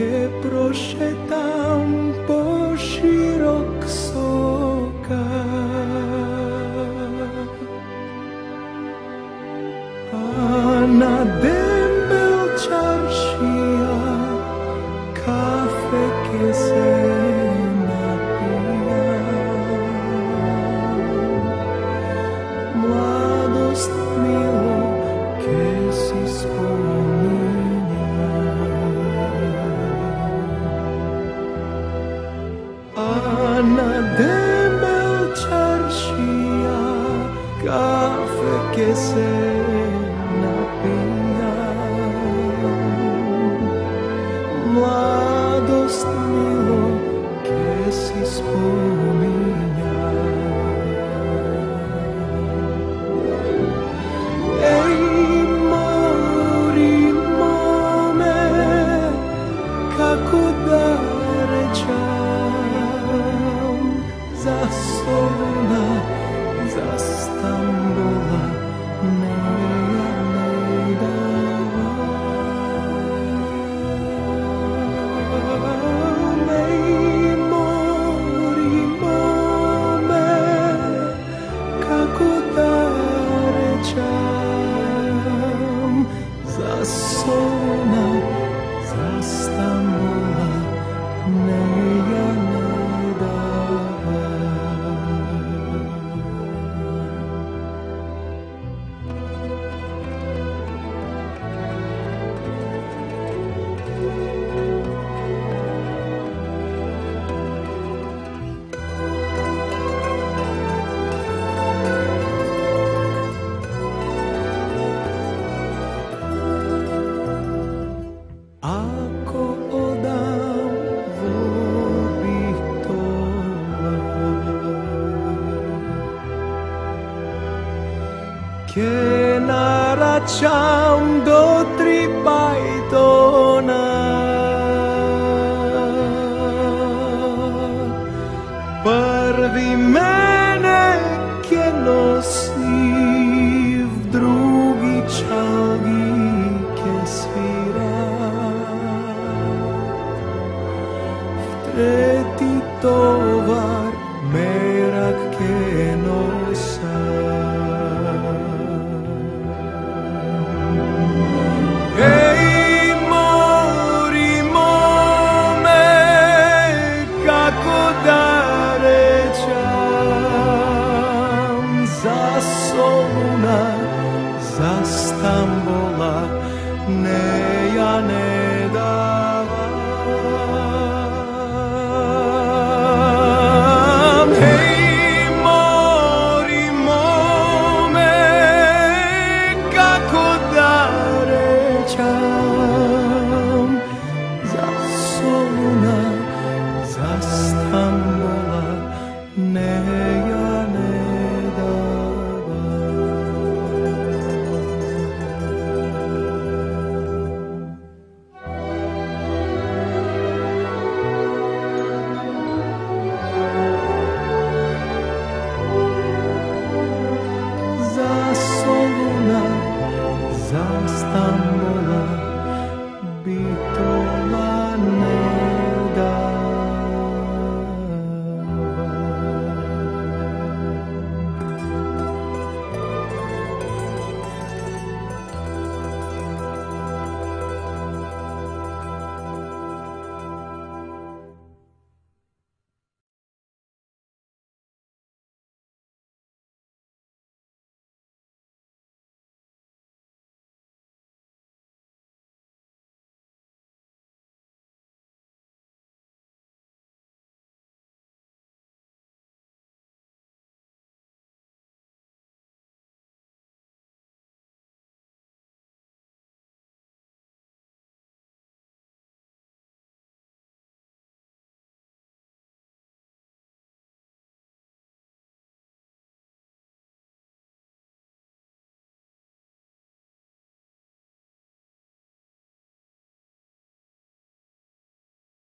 che prošetam po širok soka, a na dembel čaršija kafe ke se napija. Mladost milo ke si spominja, a na dembel čaršija kafe ke se napija. Mladost milo ke si spominja. Ej mori mome, kako da rečam, za Soluna, za Stambola neja ne dava. Ej mori mome, kako da rečam, za Soluna, za Stambola neja ne dava. Ako odam vobih tola, ke naračam do 3 pajtona, prvi mene ke nosi, v drugi čalgi ke svira, v tretji tovar merak ke nosa. Ej mori mome, kako da rečam, za Soluna, za Stambola neja ne dava. Ej mori mome, kako da rečam, za Soluna, za Stambola neja ne dava. Za Soluna, za Stambola